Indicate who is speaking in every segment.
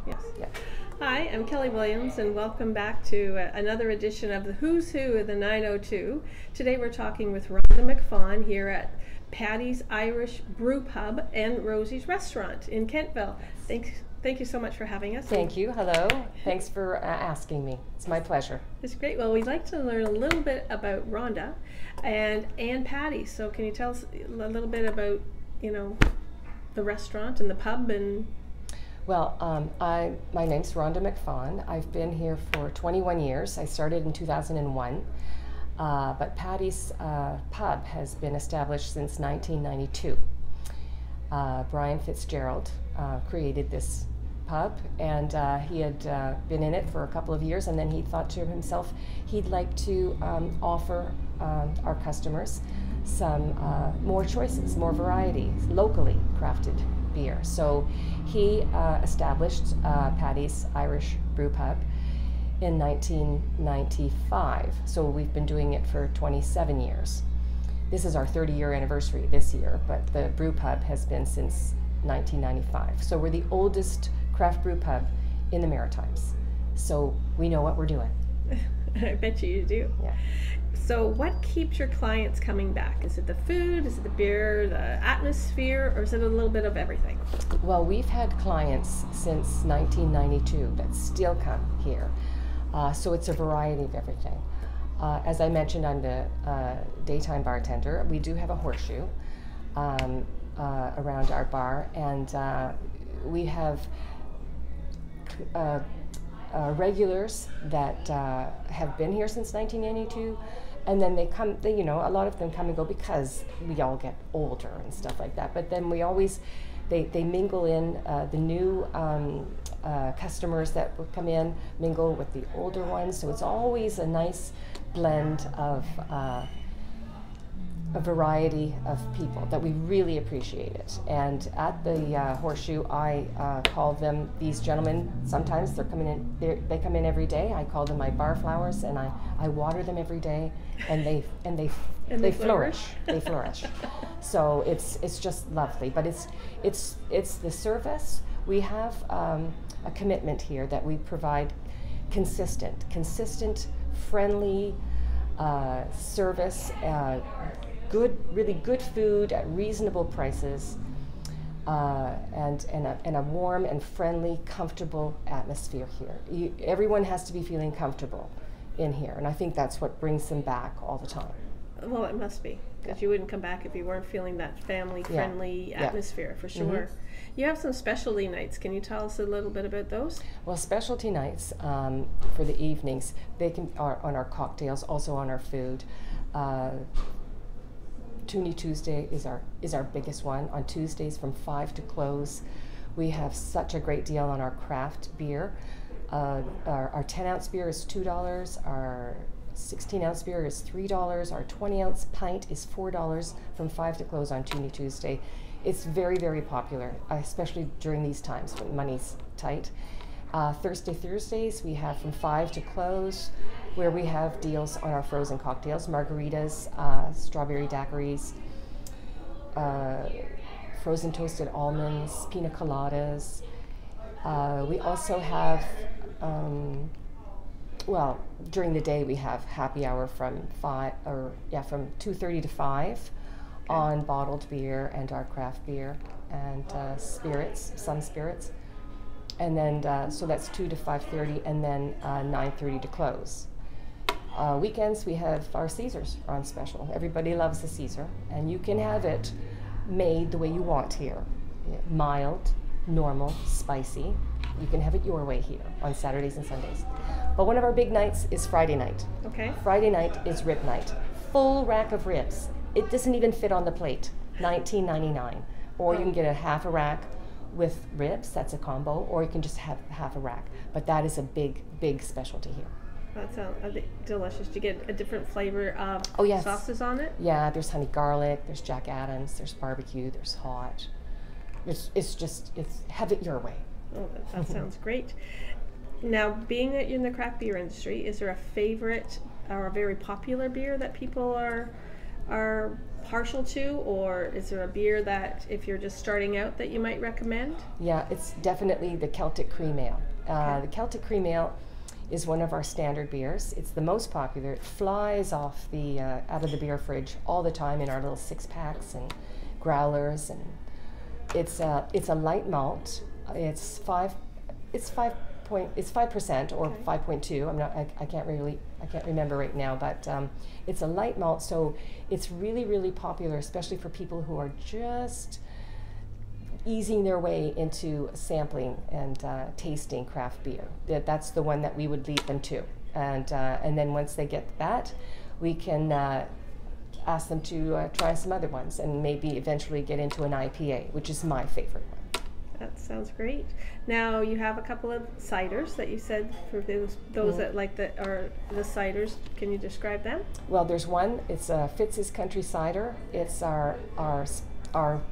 Speaker 1: Yes.
Speaker 2: Yeah.
Speaker 1: Hi, I'm Kelly Williams, and welcome back to another edition of the Who's Who of the 902. Today we're talking with Rhonda MacFawn here at Paddy's Irish Brewpub and Rosie's Restaurant in Kentville. Thank you so much for having us.
Speaker 2: Thank you. Hello. Thanks for asking me. It's my pleasure.
Speaker 1: It's great. Well, we'd like to learn a little bit about Rhonda and Paddy. So can you tell us a little bit about, the restaurant and the pub and...
Speaker 2: Well, my name's Rhonda MacFawn. I've been here for 21 years. I started in 2001, but Paddy's pub has been established since 1992. Brian Fitzgerald created this pub, and he had been in it for a couple of years, and then he thought to himself he'd like to offer our customers some more choices, more variety, locally crafted beer. So he established Paddy's Irish Brewpub in 1995. So we've been doing it for 27 years. This is our 30-year anniversary this year, but the Brewpub has been since 1995. So we're the oldest craft brew pub in the Maritimes. So we know what we're doing.
Speaker 1: I bet you do.
Speaker 2: Yeah.
Speaker 1: So what keeps your clients coming back? Is it the food, is it the beer, the atmosphere, or is it a little bit of everything?
Speaker 2: Well, we've had clients since 1992 that still come here. So it's a variety of everything. As I mentioned, I'm the daytime bartender. We do have a horseshoe around our bar, and we have regulars that have been here since 1992, and then they come, a lot of them come and go because we all get older and stuff like that. But then we always, they mingle in the new customers that would come in, mingle with the older ones. So it's always a nice blend of a variety of people that we really appreciate it. And at the horseshoe, I call them, these gentlemen, sometimes they're coming in, they come in every day. I call them my bar flowers, and I water them every day, and they flourish. They flourish. So it's just lovely. But it's the service. We have a commitment here that we provide consistent, friendly service. Really good food at reasonable prices, and a warm and friendly, comfortable atmosphere here. Everyone has to be feeling comfortable in here, and I think that's what brings them back all the time.
Speaker 1: Well, it must be, because you wouldn't come back if you weren't feeling that family-friendly atmosphere, for sure. Mm-hmm. You have some specialty nights. Can you tell us a little bit about those?
Speaker 2: Well, specialty nights for the evenings, they are on our cocktails, also on our food. Toonie Tuesday is our biggest one. On Tuesdays from 5 to close, we have such a great deal on our craft beer. Our 10-ounce beer is $2. Our 16-ounce beer is $3. Our 20-ounce pint is $4 from 5 to close on Toonie Tuesday. It's very, very popular, especially during these times when money's tight. Thursdays we have from 5 to close, where we have deals on our frozen cocktails, margaritas, strawberry daiquiris, frozen toasted almonds, pina coladas. We also have, during the day we have happy hour from 2:30 to 5 on bottled beer and our craft beer and spirits, some spirits. And then, so that's 2 to 5:30, and then 9:30 to close. Weekends, we have our Caesars are on special. Everybody loves the Caesar, and you can have it made the way you want here. Mild, normal, spicy. You can have it your way here on Saturdays and Sundays. But one of our big nights is Friday night.
Speaker 1: Okay.
Speaker 2: Friday night is rib night. Full rack of ribs. It doesn't even fit on the plate. $19.99. Or you can get a half a rack with ribs, that's a combo, or you can just have half a rack. But that is a big, big specialty here.
Speaker 1: That sounds delicious. Do you get a different flavor of sauces on it?
Speaker 2: Yeah, there's honey garlic, there's Jack Adams, there's barbecue, there's hot. It's have it your way.
Speaker 1: Oh, that sounds great. Now, being that you're in the craft beer industry, is there a favorite or a very popular beer that people are partial to, or is there a beer that, if you're just starting out, that you might recommend?
Speaker 2: Yeah, it's definitely the Celtic Cream Ale.
Speaker 1: Okay.
Speaker 2: The Celtic Cream Ale is one of our standard beers. It's the most popular. It flies off the out of the beer fridge all the time in our little 6-packs and growlers, and it's a light malt. It's 5% or
Speaker 1: Okay.
Speaker 2: 5.2. I can't remember right now, but it's a light malt, so it's really, really popular, especially for people who are just easing their way into sampling and tasting craft beer. That's the one that we would lead them to, and then once they get that, we can ask them to try some other ones, and maybe eventually get into an IPA, which is my favorite one.
Speaker 1: That sounds great. Now you have a couple of ciders that you said for those that like the ciders. Can you describe them?
Speaker 2: Well, there's one. It's Fitz's Country Cider. It's our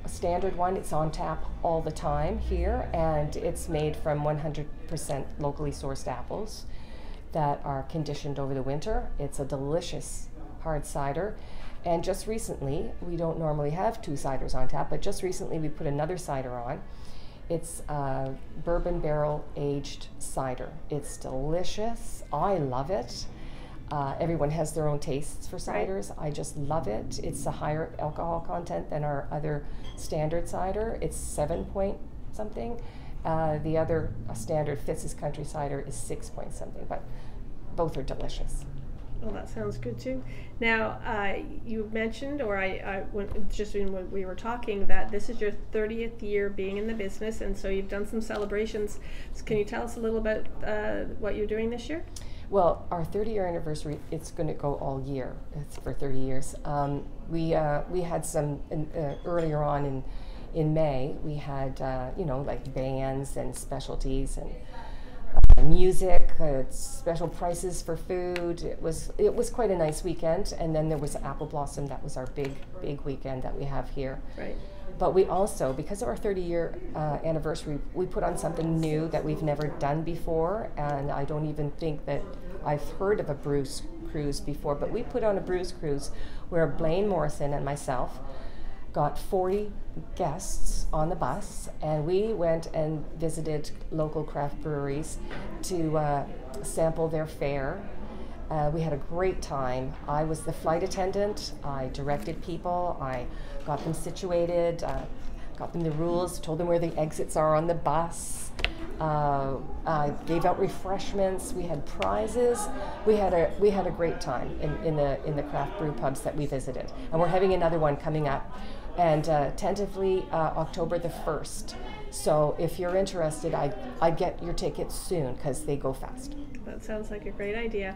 Speaker 2: standard one. It's on tap all the time here, and it's made from 100% locally sourced apples that are conditioned over the winter. It's a delicious hard cider. And just recently, we don't normally have 2 ciders on tap, but just recently we put another cider on. It's bourbon barrel aged cider. It's delicious. I love it. Everyone has their own tastes for ciders. Right. I just love it. It's a higher alcohol content than our other standard cider. It's 7 point something. The other standard Fitz's Country Cider is 6 point something, but both are delicious.
Speaker 1: Well, that sounds good too. Now, you mentioned, or just when we were talking, that this is your 30th year being in the business, and so you've done some celebrations. So can you tell us a little about what you're doing this year?
Speaker 2: Well, our 30-year anniversary, it's going to go all year. It's for 30 years. We had some earlier on in May. We had like bands and specialties and music, special prices for food. It was quite a nice weekend, and then there was Apple Blossom. That was our big weekend that we have here.
Speaker 1: Right.
Speaker 2: But we also, because of our 30-year anniversary, we put on something new that we've never done before, and I don't even think that I've heard of a brews cruise before, but we put on a brews cruise where Blaine Morrison and myself got 40 guests on the bus, and we went and visited local craft breweries to sample their fare. We had a great time. I was the flight attendant. I directed people. I got them situated, got them the rules, told them where the exits are on the bus. I gave out refreshments. We had prizes. We had a great time in the craft brew pubs that we visited, and we're having another one coming up, and tentatively October the 1st. So if you're interested, I'd get your tickets soon because they go fast.
Speaker 1: That sounds like a great idea.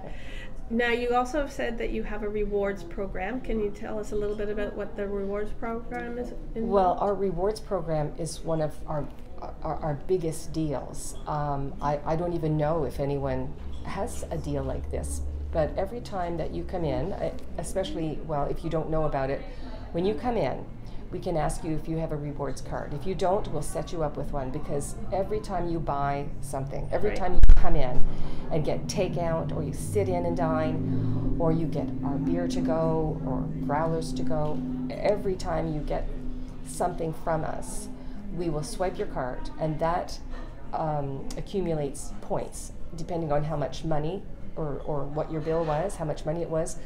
Speaker 1: Now, you also have said that you have a rewards program. Can you tell us a little bit about what the rewards program is?
Speaker 2: Well, our rewards program is one of our biggest deals. I don't even know if anyone has a deal like this, but every time that you come in, especially, well, if you don't know about it, when you come in, we can ask you if you have a rewards card. If you don't, we'll set you up with one, because every time you buy something, every time you come in and get takeout, or you sit in and dine, or you get our beer to go or growlers to go, every time you get something from us, we will swipe your card, and that accumulates points depending on how much money or what your bill was, how much money it was.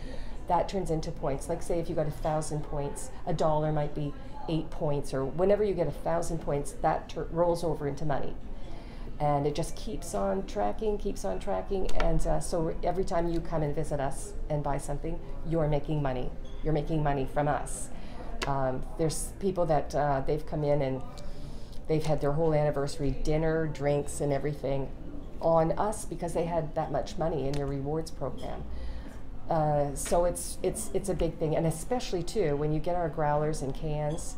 Speaker 2: That turns into points. Like, say if you got 1,000 points, $1 might be 8 points, or whenever you get 1,000 points, that rolls over into money. And it just keeps on tracking, and so every time you come and visit us and buy something, you're making money. You're making money from us. There's people that they've come in and they've had their whole anniversary dinner, drinks, and everything on us because they had that much money in their rewards program. So it's a big thing, and especially too when you get our growlers and cans,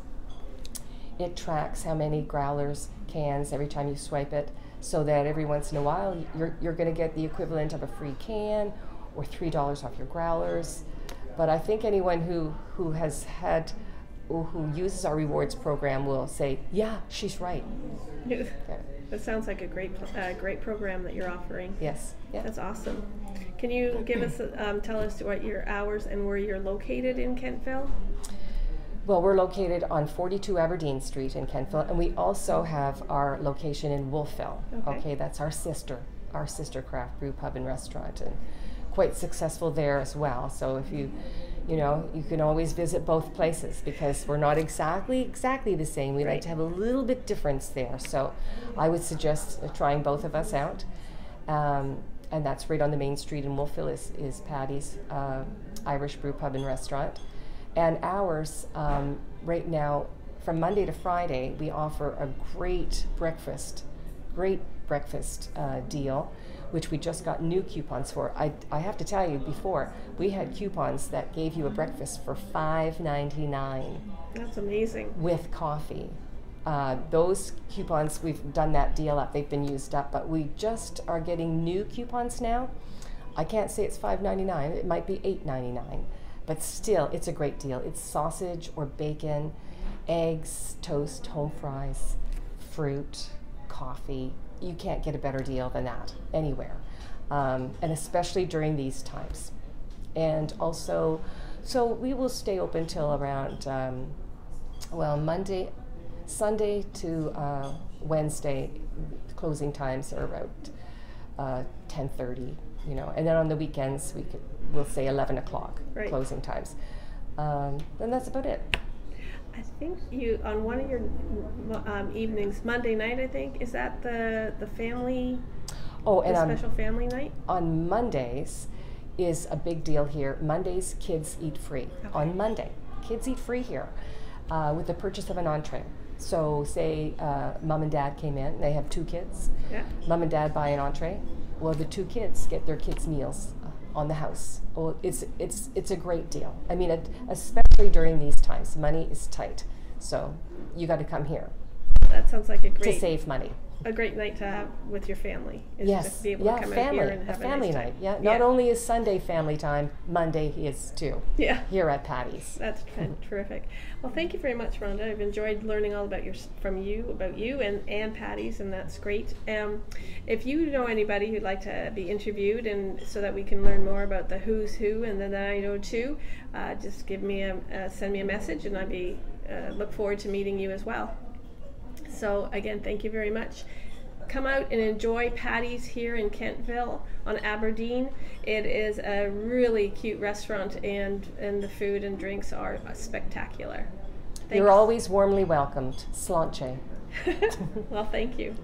Speaker 2: it tracks how many growlers, cans every time you swipe it, so that every once in a while you're going to get the equivalent of a free can or $3 off your growlers. But I think anyone who has had or who uses our rewards program will say, yeah, she's right.
Speaker 1: That sounds like a great program that you're offering.
Speaker 2: Yes. Yeah.
Speaker 1: That's awesome. Can you give us tell us what your hours and where you're located in Kentville?
Speaker 2: Well, we're located on 42 Aberdeen Street in Kentville, and we also have our location in Wolfville. Okay, that's our sister craft brew pub and restaurant, and quite successful there as well. So if you can always visit both places, because we're not exactly the same. We like to have a little bit difference there. So I would suggest trying both of us out. And that's right on the main street in Wolfville is Paddy's Irish Brew Pub and Restaurant. And ours, right now, from Monday to Friday, we offer a great breakfast deal, which we just got new coupons for. I have to tell you, before, we had coupons that gave you a breakfast for $5.99.
Speaker 1: That's amazing.
Speaker 2: With coffee. Those coupons, we've done that deal up, they've been used up, but we just are getting new coupons now. I can't say it's $5.99, it might be $8.99, but still, it's a great deal. It's sausage or bacon, eggs, toast, home fries, fruit, coffee. You can't get a better deal than that anywhere, and especially during these times. And also, so we will stay open till around, Sunday to Wednesday, closing times are about 10:30, and then on the weekends we'll say 11 o'clock closing times. And that's about it.
Speaker 1: I think you, on one of your evenings, Monday night, I think, is that the family, the special family night? On
Speaker 2: Mondays is a big deal here. Mondays, kids eat free. Okay. On Monday, kids eat free here with the purchase of an entree. So say mom and dad came in, they have 2 kids. Yeah. Mom and dad buy an entree. Well, the 2 kids get their kids' meals on the house. Well, it's a great deal. I mean, especially during these times, money is tight. So you got to come here.
Speaker 1: That sounds like
Speaker 2: to save money.
Speaker 1: A great night to have with your family.
Speaker 2: Yes.
Speaker 1: To be able to come
Speaker 2: family.
Speaker 1: out here and have
Speaker 2: a family
Speaker 1: nice
Speaker 2: night. Yeah. Not only is Sunday family time, Monday is too.
Speaker 1: Yeah.
Speaker 2: Here at Paddy's.
Speaker 1: That's terrific. Well, thank you very much, Rhonda. I've enjoyed learning all about you and Paddy's, and that's great. If you know anybody who'd like to be interviewed, and so that we can learn more about the who's who and the 902, just send me a message, and I'd look forward to meeting you as well. So again, thank you very much. Come out and enjoy Paddy's here in Kentville on Aberdeen. It is a really cute restaurant, and the food and drinks are spectacular. Thanks.
Speaker 2: You're always warmly welcomed. Sláinte.
Speaker 1: Well, thank you.